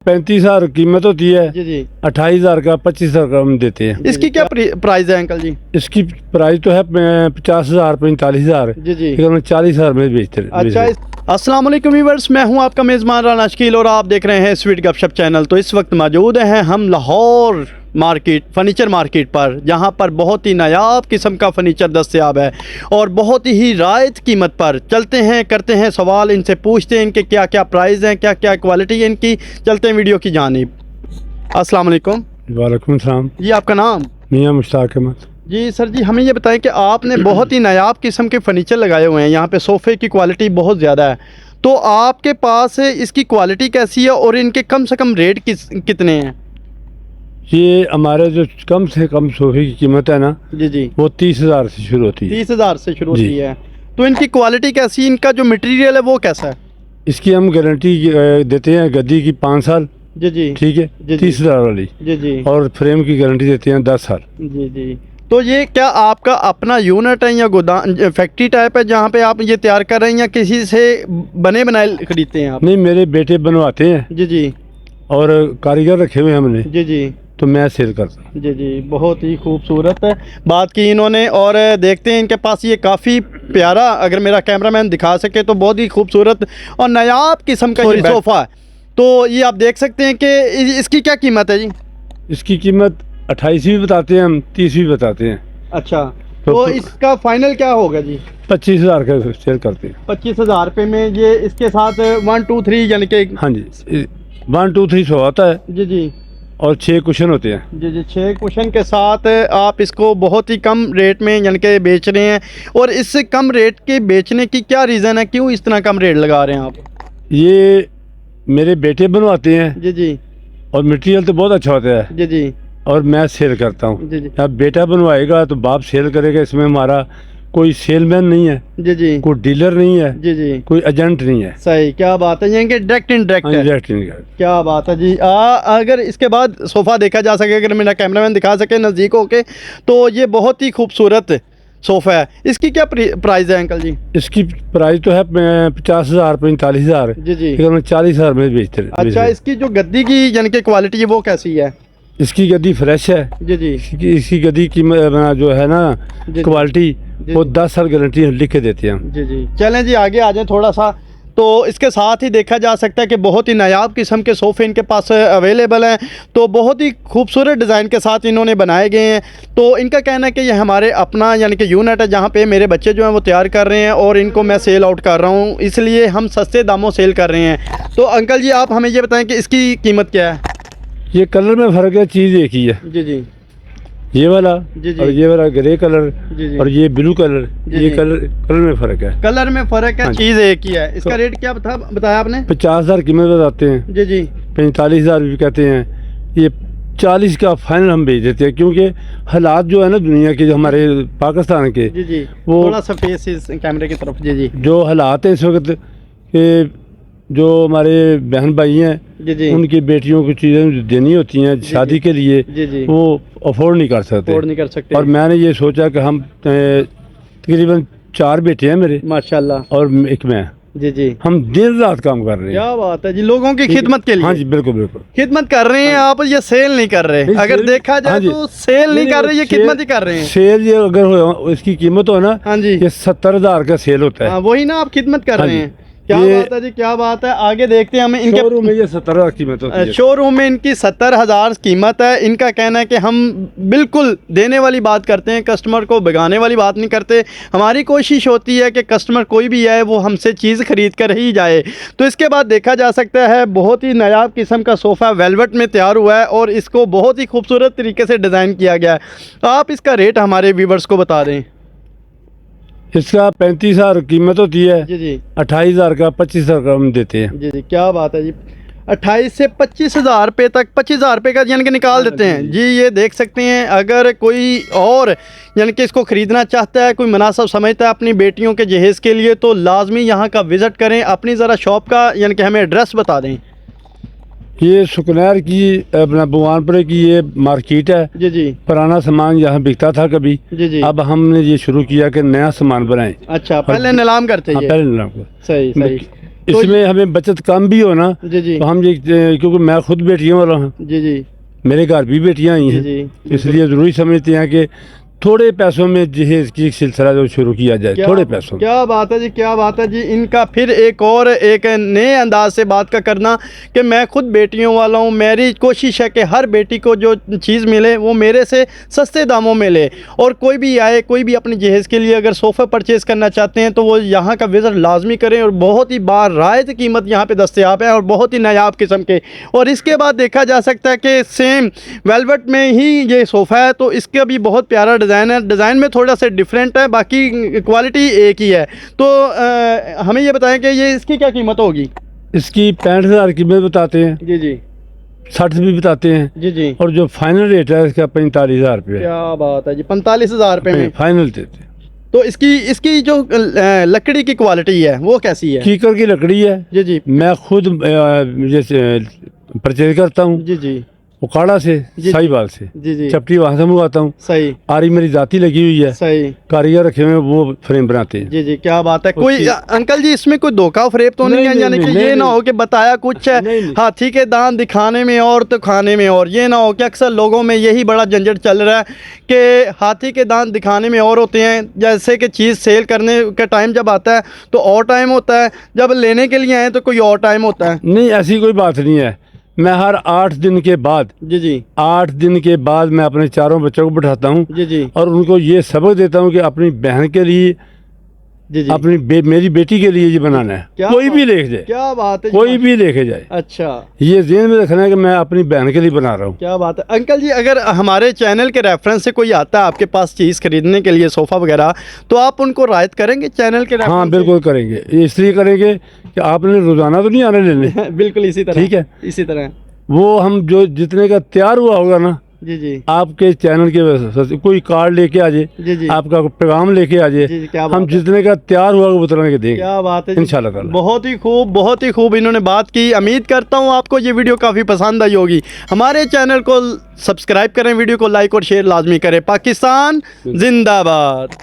35,000 कीमत होती है जी जी। 28,000 का 25,000 का हम देते हैं। इसकी क्या प्राइस है अंकल जी? इसकी प्राइस तो है 50,000 45,000। जी जी। लेकिन हम 40,000 में बेचते हैं। अच्छा, अस्सलाम वालेकुम व्यूअर्स, मैं हूं आपका मेज़बान राना शकील और आप देख रहे हैं स्वीट गपशप चैनल। तो इस वक्त मौजूद हैं हम लाहौर मार्केट, फर्नीचर मार्केट पर, जहां पर बहुत ही नायाब किस्म का फर्नीचर दस्तयाब है और बहुत ही रायत कीमत पर। चलते हैं, करते हैं सवाल, इनसे पूछते हैं इनके क्या क्या प्राइस हैं, क्या क्या क्वालिटी है इनकी। चलते हैं वीडियो की जानिब। अस्सलाम वालेकुम। वालेकुम सलाम। जी, आपका नाम? मियाँ मुश्ताक अहमद। जी सर जी, हमें ये बताएं कि आपने बहुत ही नायाब किस्म के फ़र्नीचर लगाए हुए हैं। यहाँ पे सोफ़े की क्वालिटी बहुत ज़्यादा है, तो आपके पास इसकी क्वालिटी कैसी है और इनके कम से कम रेट कितने हैं? ये हमारे जो कम से कम सोफे की कीमत है ना, जी जी। वो 30,000 से शुरू होती है। 30,000 से शुरू जी। होती है। तो इनकी क्वालिटी कैसी, इनका जो मटेरियल है वो कैसा है? इसकी हम गारंटी देते हैं गद्दी की 5 साल। जी जी। ठीक है, जी, जी। 30,000 वाली। जी जी। और फ्रेम की गारंटी देते हैं 10 साल। जी जी। तो ये क्या आपका अपना यूनिट है या गोदाम फैक्ट्री टाइप है जहाँ पे आप ये तैयार कर रहे हैं, या किसी से बने बनाए खरीदते हैं आप? नहीं, मेरे बेटे बनवाते हैं जी जी। और कारीगर रखे हुए हैं हमने, जी जी। तो मैं सेल करता हूँ। जी जी, बहुत ही खूबसूरत बात की इन्होंने। और देखते हैं इनके पास ये काफ़ी प्यारा, अगर मेरा कैमरामैन दिखा सके तो बहुत ही खूबसूरत और नायाब किस्म का ये सोफ़ा है। तो ये आप देख सकते हैं कि इसकी क्या कीमत है जी? इसकी कीमत 28 भी बताते हैं हम, 30 भी बताते हैं। अच्छा, तो इसका फाइनल क्या होगा जी? 25,000 का सेल करते हैं। 25,000 रुपये में ये इसके साथ 1 2 3 यानी कि? हाँ जी, 1 2 3 सौ आता है जी जी। और 6 कुशन होते हैं। जी जी, 6 कुशन के साथ आप इसको बहुत ही कम रेट में यानी कि बेच रहे हैं। और इससे कम रेट के बेचने की क्या रीज़न है, क्यों इस तरह कम रेट लगा रहे हैं आप? ये मेरे बेटे बनवाते हैं। जी जी। और मटेरियल तो बहुत अच्छा होता है। जी जी। और मैं सेल करता हूँ। जी जी। अब बेटा बनवाएगा तो बाप सेल करेगा। इसमें हमारा कोई सेलमैन नहीं है, जी जी। कोई डीलर नहीं है, जी जी। कोई एजेंट नहीं है। सही, क्या बात है, यानी कि डायरेक्ट इनडायरेक्ट है। डायरेक्ट नहीं है। क्या बात है जी। अगर इसके बाद सोफ़ा देखा जा सके, अगर मेरा कैमरामैन दिखा सके नज़दीक होके, तो ये बहुत ही खूबसूरत सोफ़ा है। इसकी क्या प्राइस है अंकल जी? इसकी प्राइस तो है 50,000 45,000। जी जी। लेकिन हम 40,000 में बेचते हैं। अच्छा, इसकी जो गद्दी की यानी कि क्वालिटी है वो कैसी है? इसकी गद्दी फ्रेश है। जी जी। इसकी गद्दी की जो है ना जी। क्वालिटी, जी। वो 10 साल गारंटी लिख के देते हैं हम। जी जी। चलें जी, आगे आ जाएं थोड़ा सा। तो इसके साथ ही देखा जा सकता है कि बहुत ही नायाब किस्म के सोफ़े इनके पास अवेलेबल हैं। तो बहुत ही खूबसूरत डिज़ाइन के साथ इन्होंने बनाए गए हैं। तो इनका कहना है कि ये हमारे अपना यानी कि यूनिट है, जहाँ पे मेरे बच्चे जो हैं वो तैयार कर रहे हैं और इनको मैं सेल आउट कर रहा हूँ, इसलिए हम सस्ते दामों सेल कर रहे हैं। तो अंकल जी, आप हमें ये बताएं कि इसकी कीमत क्या है? ये कलर में फ़र्क है, चीज़ एक ही है। जी जी। ये वाला जी जी। और ये वाला ग्रे कलर। जी जी। और ये ब्लू कलर। जी ये जी। कलर में फ़र्क है। कलर में फ़र्क है, हाँ, चीज़ एक ही है। इसका रेट क्या बताया आपने? 50,000 कीमत बताते हैं। जी जी। 45,000 भी कहते हैं। ये 40 का फाइनल हम भेज देते हैं, क्योंकि हालात जो है ना दुनिया के, जो हमारे पाकिस्तान के, जी जी, वो थोड़ा सा फेस इस कैमरे की तरफ। जी जी। जो हालात हैं इस वक्त के, जो हमारे बहन भाई हैं, जी जी। उनकी बेटियों को चीज़ें देनी होती हैं शादी के लिए, जी जी। वो अफोर्ड नहीं कर सकते। अफोर्ड नहीं कर सकते। और मैंने ये सोचा कि हम तकरीबन 4 बेटे हैं मेरे माशाल्लाह। और एक मैं, जी जी। हम दिन रात काम कर रहे हैं। क्या बात है जी, लोगों की खिदमत के लिए। हाँ जी, बिल्कुल बिल्कुल खिदमत कर रहे हैं आप, ये सेल नहीं कर रहे। अगर देखा हाँ जाए जी। तो सेल नहीं कर रहे, ये खिदमत ही कर रहे हैं। सेल ये अगर हो, इसकी कीमत हो ना, हाँ जी। ये 70,000 का सेल होता है। हाँ, वही ना, आप खिदमत कर हाँ रहे जी। हैं। क्या ये बात है जी, क्या बात है। आगे देखते हैं हमें इनके शोरूम में ये 70,000 कीमत होती है। शोरूम में इनकी 70,000 कीमत है। इनका कहना है कि हम बिल्कुल देने वाली बात करते हैं, कस्टमर को बिगाने वाली बात नहीं करते। हमारी कोशिश होती है कि कस्टमर कोई भी आए वो हमसे चीज़ खरीद कर ही जाए। तो इसके बाद देखा जा सकता है बहुत ही नायाब किस्म का सोफ़ा वेलवेट में तैयार हुआ है और इसको बहुत ही खूबसूरत तरीके से डिज़ाइन किया गया है। आप इसका रेट हमारे व्यूवर्स को बता दें। इसका 35,000 कीमत होती है। जी जी। 28,000 का 25,000 का हम देते हैं। जी जी, क्या बात है जी। 28 से 25,000 रुपये तक, 25,000 रुपये का यानी कि निकाल देते हैं जी। ये देख सकते हैं, अगर कोई और यानी कि इसको ख़रीदना चाहता है, कोई मुनासिब समझता है अपनी बेटियों के जहेज़ के लिए, तो लाजमी यहाँ का विज़िट करें। अपनी ज़रा शॉप का यानी कि हमें एड्रेस बता दें। ये सुकनैर की अपना भगवानपुरे की ये मार्केट है। जी जी। पुराना सामान यहाँ बिकता था कभी। जी जी। अब हमने ये शुरू किया कि नया सामान बनाएं। अच्छा, पहले नीलाम करते हाँ, हैं। पहले नीलाम को। सही सही। इसमें हमें बचत कम भी हो ना, जी जी तो हम ये क्योंकि मैं खुद बेटियों वाला हूँ, जी जी मेरे घर भी बेटियां आई हैं, जी इसलिए ज़रूरी समझते हैं कि थोड़े पैसों में जहेज की सिलसिला जो शुरू किया जाए, थोड़े पैसों में। क्या बात है जी, क्या बात है जी। इनका फिर एक और एक नए अंदाज से बात का करना कि मैं खुद बेटियों वाला हूँ, मेरी कोशिश है कि हर बेटी को जो चीज़ मिले वो मेरे से सस्ते दामों में ले, और कोई भी आए, कोई भी अपने जहेज़ के लिए अगर सोफ़ा परचेज़ करना चाहते हैं तो वो यहाँ का विज़िट लाजमी करें, और बहुत ही बारायत कीमत यहाँ पे दस्तयाब है और बहुत ही नायाब किस्म के। और इसके बाद देखा जा सकता है कि सेम वेलवेट में ही ये सोफ़ा है, तो इसका भी बहुत प्यारा डिज़ाइन है, डिज़ाइन में थोड़ा सा डिफरेंट है, बाकी क्वालिटी एक ही है। तो हमें ये बताएं कि ये इसकी क्या कीमत होगी? इसकी 65,000 कीमत बताते हैं, जी जी 60 भी बताते हैं, जी जी। और जो फाइनल रेट है इसका 45,000 रुपये क्या बात है जी, 45,000 रुपये में फाइनल देते हैं। तो इसकी जो लकड़ी की क्वालिटी है वो कैसी है? कीकर की लकड़ी है, जी जी मैं खुद जैसे परचेज करता हूँ जी जी उकाड़ा से, जी। साहिवाल से, जी जी चपटी वहाँ से मंगवाता हूँ, सही आरी मेरी जाती लगी हुई है, सही। कारीगर रखे हुए हैं, वो फ्रेम बनाते हैं। जी जी क्या बात है। कोई उसकी- अंकल जी इसमें कोई धोखा फरेब तो नहीं है? नहीं, यानी कि नहीं, ये ना नहीं। हो कि बताया कुछ है, नहीं, नहीं। हाथी के दांत दिखाने में और तो खाने में और, ये ना हो कि अक्सर लोगों में यही बड़ा झंझट चल रहा है कि हाथी के दांत दिखाने में और होते हैं, जैसे कि चीज़ सेल करने का टाइम जब आता है तो और टाइम होता है, जब लेने के लिए आए तो कोई और टाइम होता है। नहीं, ऐसी कोई बात नहीं है। मैं हर 8 दिन के बाद, जी जी 8 दिन के बाद मैं अपने चारों बच्चों को बिठाता हूँ जी जी और उनको ये सबक देता हूँ कि अपनी बहन के लिए, जी जी अपनी मेरी बेटी के लिए ये बनाना है। क्या कोई बात- भी लेके जाए, क्या बात है जी, कोई भी लेके जाए, अच्छा ये ज़हन में रखना है कि मैं अपनी बहन के लिए बना रहा हूँ। क्या बात है। अंकल जी अगर हमारे चैनल के रेफरेंस से कोई आता है आपके पास चीज़ खरीदने के लिए, सोफ़ा वगैरह, तो आप उनको रायत करेंगे चैनल के रेफरेंस हाँ से? बिल्कुल करेंगे, ये इसलिए करेंगे कि आपने रोज़ाना तो नहीं आने लेने, बिल्कुल इसी तरह, ठीक है। इसी तरह। वो हम जो जितने का तैयार हुआ होगा ना, जी जी आपके चैनल के वजह से कोई कार्ड लेके आ जाए, जी जी आपका पैगाम लेके आ जाए, जी, क्या हम बात है। जितने का तैयार हुआ वो उतना के देंगे क्या बात है जी। इंशाल्लाह ताला। बहुत ही खूब इन्होंने बात की। उम्मीद करता हूँ आपको ये वीडियो काफ़ी पसंद आई होगी। हमारे चैनल को सब्सक्राइब करें, वीडियो को लाइक और शेयर लाजमी करें। पाकिस्तान जिंदाबाद।